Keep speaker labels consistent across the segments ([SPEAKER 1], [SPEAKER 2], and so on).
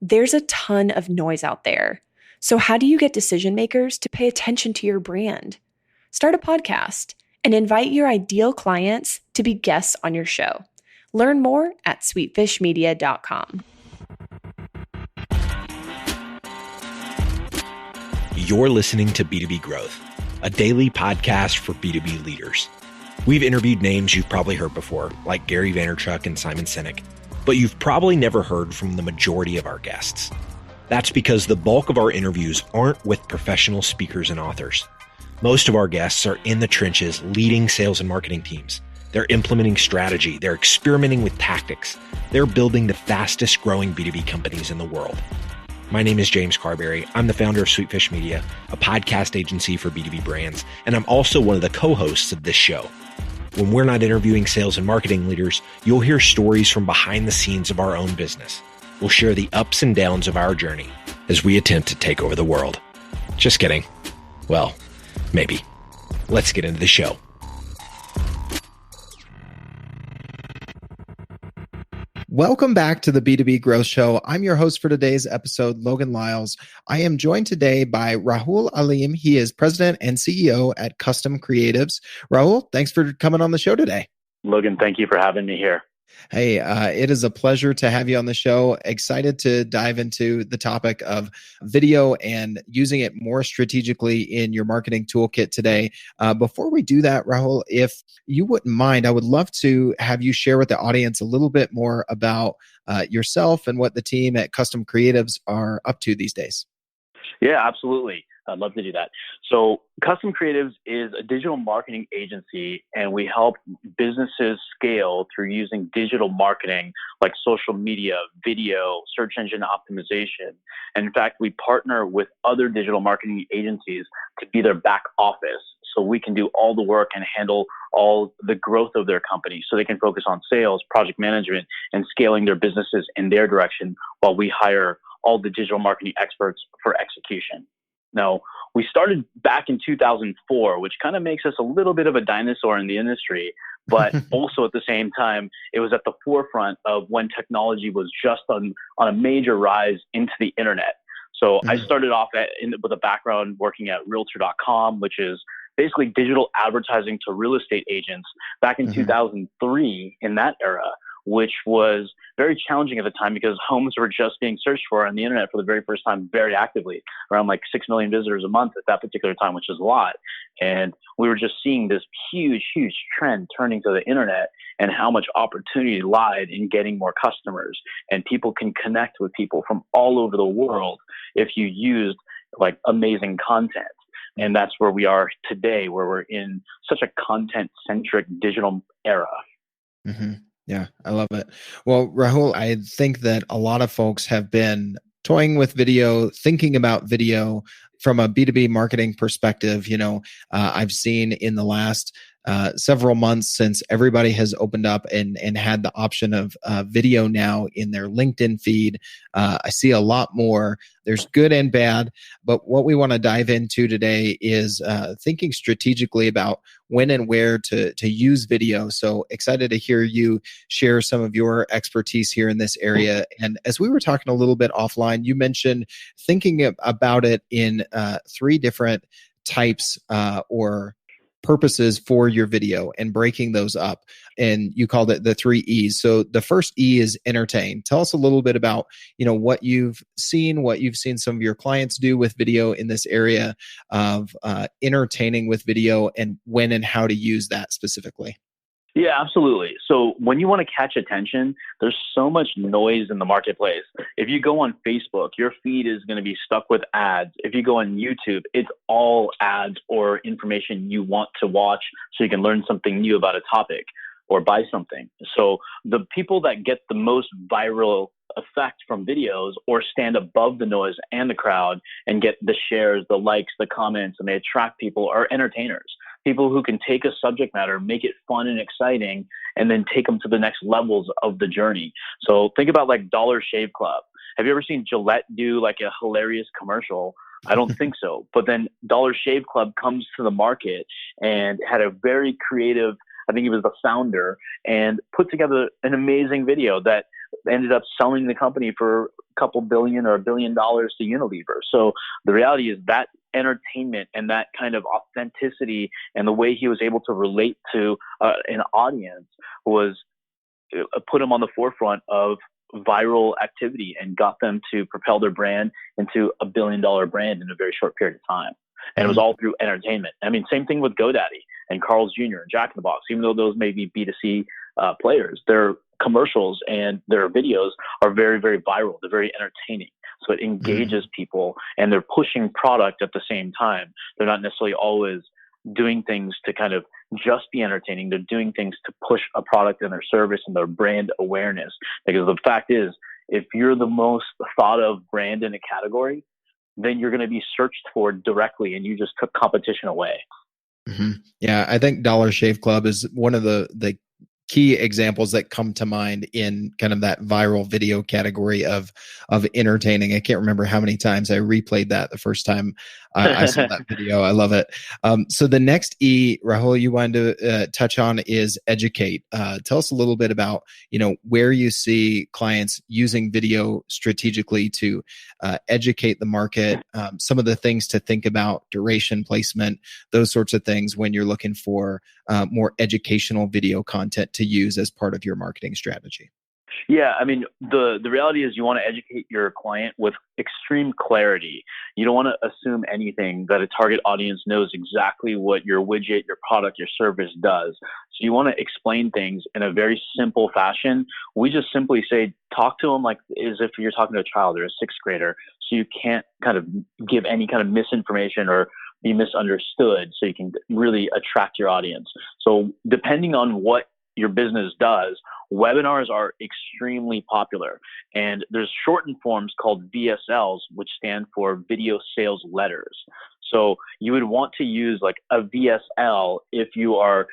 [SPEAKER 1] There's a ton of noise out there. So how do you get decision makers to pay attention to your brand? Start a podcast and invite your ideal clients to be guests on your show. Learn more at sweetfishmedia.com.
[SPEAKER 2] You're listening to B2B Growth, a daily podcast for B2B leaders. We've interviewed names you've probably heard before, like Gary Vaynerchuk and Simon Sinek, but you've probably never heard from the majority of our guests. That's because the bulk of our interviews aren't with professional speakers and authors. Most of our guests are in the trenches leading sales and marketing teams. They're implementing strategy. They're experimenting with tactics. They're building the fastest growing B2B companies in the world. My name is James Carberry. I'm the founder of Sweetfish Media, a podcast agency for B2B brands, and I'm also one of the co-hosts of this show. When we're not interviewing sales and marketing leaders, you'll hear stories from behind the scenes of our own business. We'll share the ups and downs of our journey as we attempt to take over the world. Just kidding. Well, maybe. Let's get into the show.
[SPEAKER 3] Welcome back to the B2B Growth Show. I'm your host for today's episode, Logan Lyles. I am joined today by Rahul Alim. He is president and CEO at Custom Creatives. Rahul, thanks for coming on the show today.
[SPEAKER 4] Logan, thank you for having me here.
[SPEAKER 3] Hey, it is a pleasure to have you on the show. Excited to dive into the topic of video and using it more strategically in your marketing toolkit today. Before we do that, Rahul, if you wouldn't mind, I would love to have you share with the audience a little bit more about yourself and what the team at Custom Creatives are up to these days.
[SPEAKER 4] Yeah, absolutely. I'd love to do that. So Custom Creatives is a digital marketing agency, and we help businesses scale through using digital marketing like social media, video, search engine optimization. And in fact, we partner with other digital marketing agencies to be their back office, so we can do all the work and handle all the growth of their company so they can focus on sales, project management, and scaling their businesses in their direction while we hire all the digital marketing experts for execution. Now, we started back in 2004, which kind of makes us a little bit of a dinosaur in the industry, but also at the same time, it was at the forefront of when technology was just on a major rise into the internet. So I started off with a background working at Realtor.com, which is basically digital advertising to real estate agents back in 2003 in that era, which was very challenging at the time because homes were just being searched for on the internet for the very first time very actively, around like 6 million visitors a month at that particular time, which is a lot. And we were just seeing this huge trend turning to the internet and how much opportunity lied in getting more customers. And people can connect with people from all over the world if you used like amazing content. And that's where we are today, where we're in such a content-centric digital era.
[SPEAKER 3] Mm-hmm. Yeah, I love it. Well, Rahul, I think that a lot of folks have been toying with video, thinking about video from a B2B marketing perspective. I've seen in the last several months since everybody has opened up and had the option of video now in their LinkedIn feed. I see a lot more. There's good and bad, but what we want to dive into today is thinking strategically about when and where to use video. So excited to hear you share some of your expertise here in this area. And as we were talking a little bit offline, you mentioned thinking about it in 3 different types or purposes for your video and breaking those up. And you called it the 3 E's. So the first E is entertain. Tell us a little bit about, what you've seen some of your clients do with video in this area of entertaining with video, and when and how to use that specifically.
[SPEAKER 4] Yeah, absolutely. So when you want to catch attention, there's so much noise in the marketplace. If you go on Facebook, your feed is going to be stuck with ads. If you go on YouTube, it's all ads or information you want to watch so you can learn something new about a topic or buy something. So the people that get the most viral effect from videos or stand above the noise and the crowd and get the shares, the likes, the comments, and they attract people are entertainers. People who can take a subject matter, make it fun and exciting, and then take them to the next levels of the journey. So think about like Dollar Shave Club. Have you ever seen Gillette do like a hilarious commercial? I don't think so. But then Dollar Shave Club comes to the market and had a very creative, I think he was the founder, and put together an amazing video that ended up selling the company for a couple billion or $1 billion to Unilever. So the reality is that entertainment and that kind of authenticity and the way he was able to relate to an audience was put him on the forefront of viral activity and got them to propel their brand into $1 billion brand in a very short period of time. And it was all through entertainment. I mean, same thing with GoDaddy and Carl's Jr. and Jack in the Box. Even though those may be B2C players, their commercials and their videos are very, very viral. They're very entertaining. So it engages people, and they're pushing product at the same time. They're not necessarily always doing things to kind of just be entertaining. They're doing things to push a product and their service and their brand awareness. Because the fact is, if you're the most thought of brand in a category, then you're going to be searched for directly, and you just took competition away.
[SPEAKER 3] Yeah, I think Dollar Shave Club is one of the key examples that come to mind in kind of that viral video category of entertaining. I can't remember how many times I replayed that the first time I saw that video. I love it. So the next E, Rahul, you wanted to touch on is educate. Tell us a little bit about, where you see clients using video strategically to educate the market, some of the things to think about, duration, placement, those sorts of things when you're looking for more educational video content to use as part of your marketing strategy.
[SPEAKER 4] Yeah, I mean, the reality is you want to educate your client with extreme clarity. You don't want to assume anything that a target audience knows exactly what your widget, your product, your service does. So you want to explain things in a very simple fashion. We just simply say, talk to them like as if you're talking to a child or a sixth grader. So you can't kind of give any kind of misinformation or be misunderstood, so you can really attract your audience. So depending on what your business does, webinars are extremely popular. And there's shortened forms called VSLs, which stand for video sales letters. So you would want to use like a VSL if you're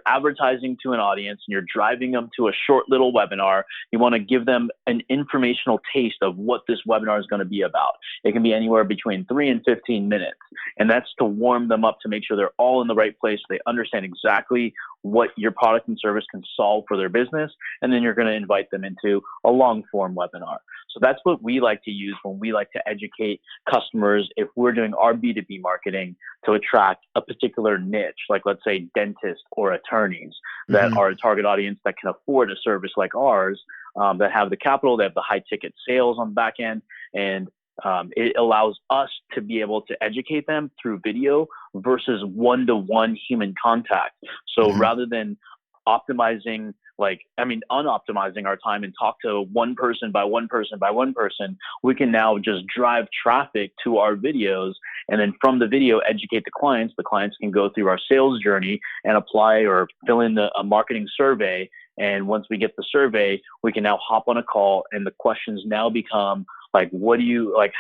[SPEAKER 4] advertising to an audience and you're driving them to a short little webinar. You want to give them an informational taste of what this webinar is going to be about. It can be anywhere between 3 and 15 minutes. And that's to warm them up, to make sure they're all in the right place. They understand exactly what your product and service can solve for their business. And then you're going to invite them into a long form webinar. So that's what we like to use when we like to educate customers if we're doing our B2B marketing to attract a particular niche, like let's say dentists or attorneys that are a target audience that can afford a service like ours, that have the capital, they have the high ticket sales on the back end, and it allows us to be able to educate them through video versus one-to-one human contact. So rather than unoptimizing our time and talk to one person by one person by one person, we can now just drive traffic to our videos, and then from the video educate the clients. The clients can go through our sales journey and apply or fill in a marketing survey. And once we get the survey, we can now hop on a call, and the questions now become like,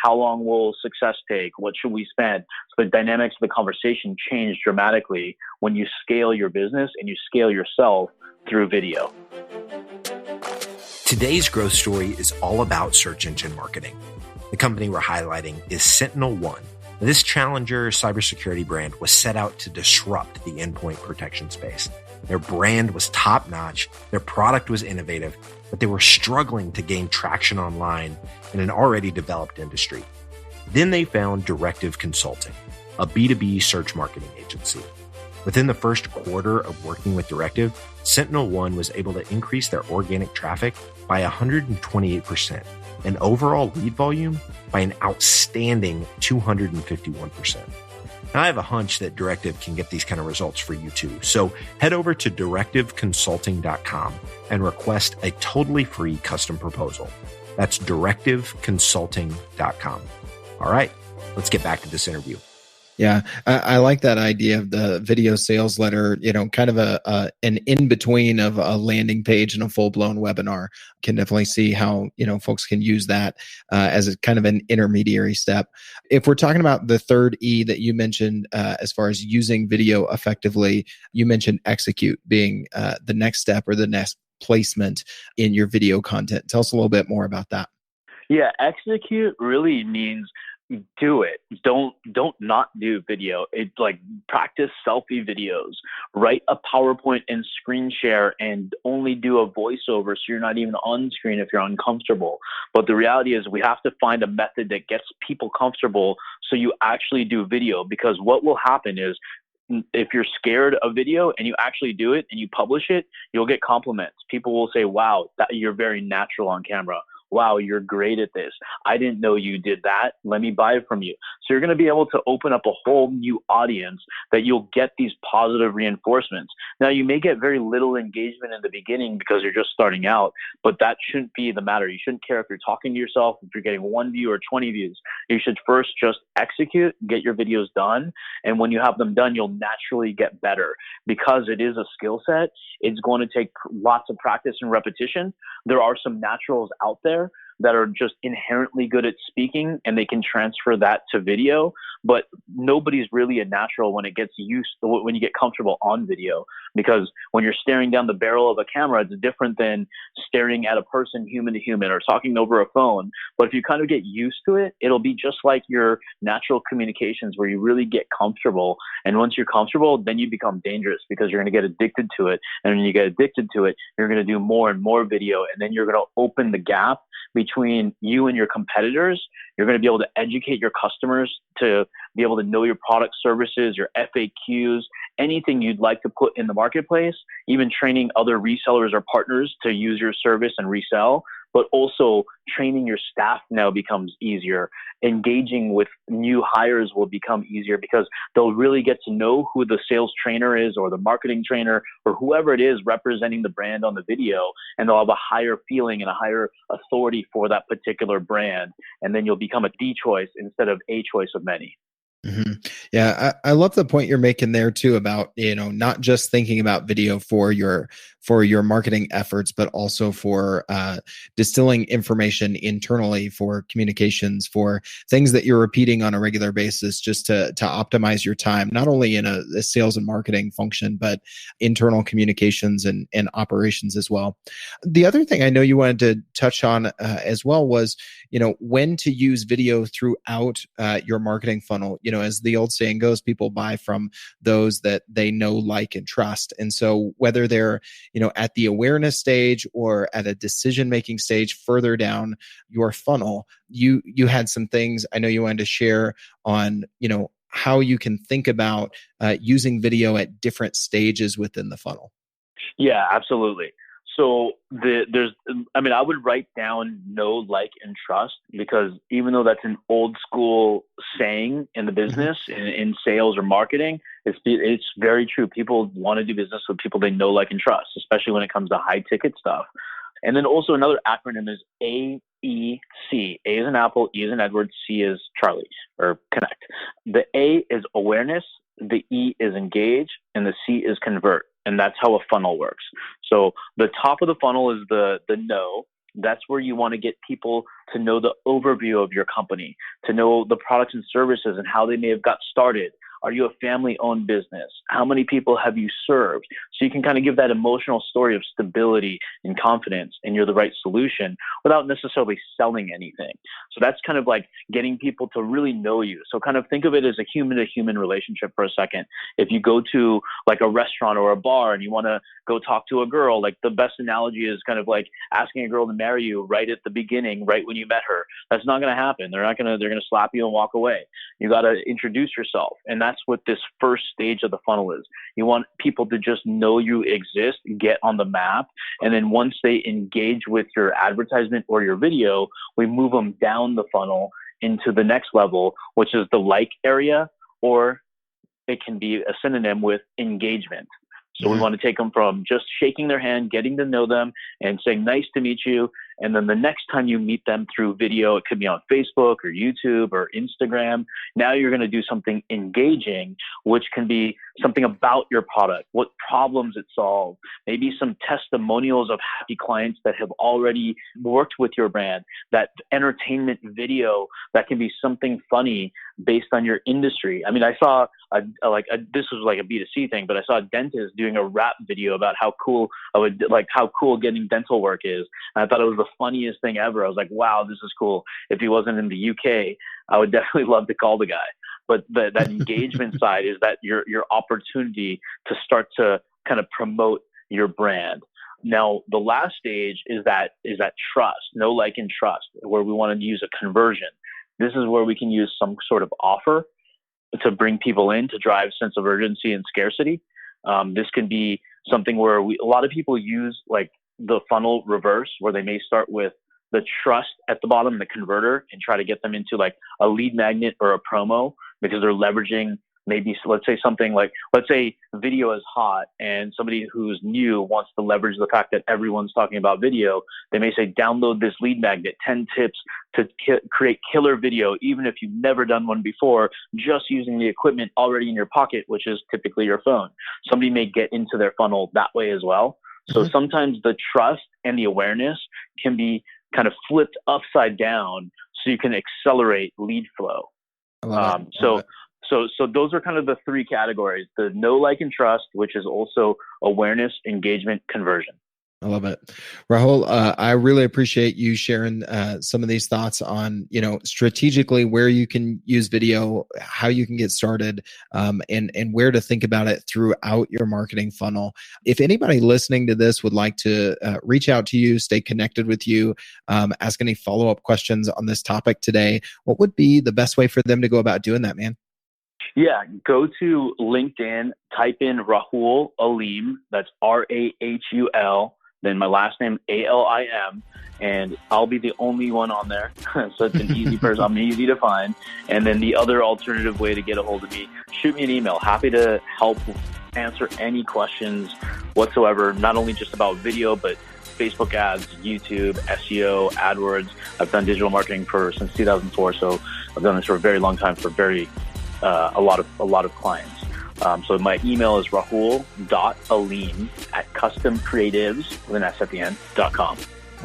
[SPEAKER 4] how long will success take? What should we spend? So the dynamics of the conversation change dramatically when you scale your business and you scale yourself through video.
[SPEAKER 2] Today's growth story is all about search engine marketing. The company we're highlighting is SentinelOne. This challenger cybersecurity brand was set out to disrupt the endpoint protection space. Their brand was top-notch, their product was innovative, but they were struggling to gain traction online in an already developed industry. Then they found Directive Consulting, a B2B search marketing agency. Within the first quarter of working with Directive, SentinelOne was able to increase their organic traffic by 128% and overall lead volume by an outstanding 251%. Now, I have a hunch that Directive can get these kind of results for you too. So head over to directiveconsulting.com and request a totally free custom proposal. That's directiveconsulting.com. All right, let's get back to this interview.
[SPEAKER 3] Yeah, I like that idea of the video sales letter, kind of an in-between of a landing page and a full-blown webinar. Can definitely see how, folks can use that as a kind of an intermediary step. If we're talking about the third E that you mentioned, as far as using video effectively, you mentioned execute being the next step or the next placement in your video content. Tell us a little bit more about that.
[SPEAKER 4] Yeah, execute really means do it. Don't not do video. It's like practice selfie videos, write a PowerPoint and screen share and only do a voiceover so you're not even on screen if you're uncomfortable. But the reality is we have to find a method that gets people comfortable so you actually do video, because what will happen is if you're scared of video and you actually do it and you publish it, you'll get compliments. People will say, wow, you're very natural on camera. Wow, you're great at this. I didn't know you did that. Let me buy it from you. So you're going to be able to open up a whole new audience that you'll get these positive reinforcements. Now, you may get very little engagement in the beginning because you're just starting out, but that shouldn't be the matter. You shouldn't care if you're talking to yourself, if you're getting 1 view or 20 views. You should first just execute, get your videos done. And when you have them done, you'll naturally get better because it is a skill set. It's going to take lots of practice and repetition. There are some naturals out there that are just inherently good at speaking and they can transfer that to video, but nobody's really a natural when when you get comfortable on video, because when you're staring down the barrel of a camera, it's different than staring at a person human to human or talking over a phone. But if you kind of get used to it, it'll be just like your natural communications where you really get comfortable. And once you're comfortable, then you become dangerous because you're going to get addicted to it. And when you get addicted to it, you're going to do more and more video. And then you're going to open the gap between you and your competitors. You're going to be able to educate your customers to be able to know your product, services, your FAQs, anything you'd like to put in the marketplace, even training other resellers or partners to use your service and resell. But also training your staff now becomes easier. Engaging with new hires will become easier because they'll really get to know who the sales trainer is or the marketing trainer or whoever it is representing the brand on the video, and they'll have a higher feeling and a higher authority for that particular brand. And then you'll become a D choice instead of a choice of many.
[SPEAKER 3] Mm-hmm. Yeah, I love the point you're making there too about, not just thinking about video for your marketing efforts, but also for distilling information internally for communications, for things that you're repeating on a regular basis, just to optimize your time, not only in a sales and marketing function, but internal communications and operations as well. The other thing I know you wanted to touch on as well was, when to use video throughout your marketing funnel. As the old saying goes, people buy from those that they know, like, and trust. And so whether they're, at the awareness stage or at a decision-making stage further down your funnel, you had some things I know you wanted to share on, how you can think about using video at different stages within the funnel.
[SPEAKER 4] Yeah, absolutely. So I would write down know, like, and trust, because even though that's an old school saying in the business, in sales or marketing, it's very true. People want to do business with people they know, like, and trust, especially when it comes to high ticket stuff. And then also another acronym is AEC. A is in Apple, E is in Edward, C is Charlie, or connect. The A is awareness, the E is engage, and the C is convert. And that's how a funnel works. So the top of the funnel is the know. That's where you want to get people to know the overview of your company, to know the products and services and how they may have got started. Are you a family-owned business? How many people have you served? So you can kind of give that emotional story of stability and confidence, and you're the right solution without necessarily selling anything. So that's kind of like getting people to really know you. So kind of think of it as a human-to-human relationship for a second. If you go to like a restaurant or a bar and you want to go talk to a girl, like the best analogy is kind of like asking a girl to marry you right at the beginning, right when you met her. That's not going to happen. They're going to slap you and walk away. You got to introduce yourself. And that's what this first stage of the funnel is. You want people to just know you exist, get on the map. And then once they engage with your advertisement or your video, we move them down the funnel into the next level, which is the like area, or it can be a synonym with engagement. So we want to take them from just shaking their hand, getting to know them, and saying, nice to meet you. And then the next time you meet them through video, it could be on Facebook or YouTube or Instagram. Now you're going to do something engaging, which can be something about your product, what problems it solves, maybe some testimonials of happy clients that have already worked with your brand, that entertainment video that can be something funny based on your industry. I mean, I saw this was like a B2C thing, but I saw a dentist doing a rap video about how cool getting dental work is. And I thought it was the funniest thing ever. I was like, wow, this is cool. If he wasn't in the UK, I would definitely love to call the guy. But that engagement side is that your opportunity to start to kind of promote your brand. Now, the last stage is that trust, know, like, and trust, where we want to use a conversion. This is where we can use some sort of offer to bring people in, to drive sense of urgency and scarcity. This can be something where a lot of people use like the funnel reverse, where they may start with the trust at the bottom, the converter, and try to get them into like a lead magnet or a promo, because they're leveraging maybe, let's say video is hot and somebody who's new wants to leverage the fact that everyone's talking about video. They may say, download this lead magnet, 10 tips to create killer video, even if you've never done one before, just using the equipment already in your pocket, which is typically your phone. Somebody may get into their funnel that way as well. So sometimes the trust and the awareness can be kind of flipped upside down so you can accelerate lead flow. So those are kind of the three categories: the know, like, and trust, which is also awareness, engagement, conversion.
[SPEAKER 3] I love it. Rahul, I really appreciate you sharing some of these thoughts on, strategically where you can use video, how you can get started, and where to think about it throughout your marketing funnel. If anybody listening to this would like to reach out to you, stay connected with you, ask any follow-up questions on this topic today, what would be the best way for them to go about doing that, man?
[SPEAKER 4] Yeah, go to LinkedIn, type in Rahul Alim, that's Rahul, then my last name, Alim, and I'll be the only one on there. So it's an easy person. I'm easy to find. And then the other alternative way to get a hold of me, shoot me an email. Happy to help answer any questions whatsoever, not only just about video, but Facebook ads, YouTube, SEO, AdWords. I've done digital marketing since 2004. So I've done this for a very long time for a lot of clients. So my email is rahul.alim@customcreatives, with an S at the end, .com.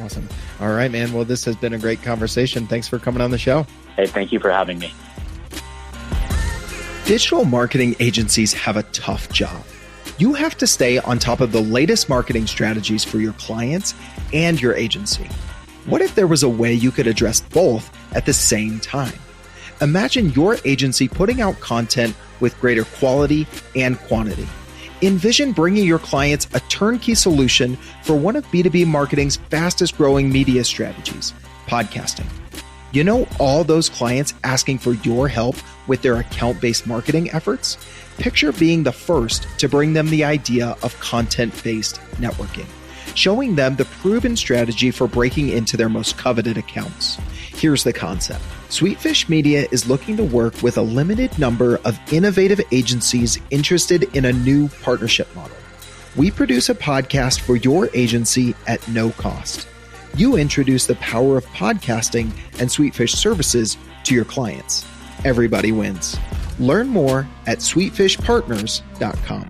[SPEAKER 3] Awesome. All right, man. Well, this has been a great conversation. Thanks for coming on the show.
[SPEAKER 4] Hey, thank you for having me.
[SPEAKER 2] Digital marketing agencies have a tough job. You have to stay on top of the latest marketing strategies for your clients and your agency. What if there was a way you could address both at the same time? Imagine your agency putting out content with greater quality and quantity. Envision bringing your clients a turnkey solution for one of B2B marketing's fastest growing media strategies, podcasting. You know, all those clients asking for your help with their account-based marketing efforts? Picture being the first to bring them the idea of content-based networking, showing them the proven strategy for breaking into their most coveted accounts. Here's the concept. Sweetfish Media is looking to work with a limited number of innovative agencies interested in a new partnership model. We produce a podcast for your agency at no cost. You introduce the power of podcasting and Sweetfish services to your clients. Everybody wins. Learn more at sweetfishpartners.com.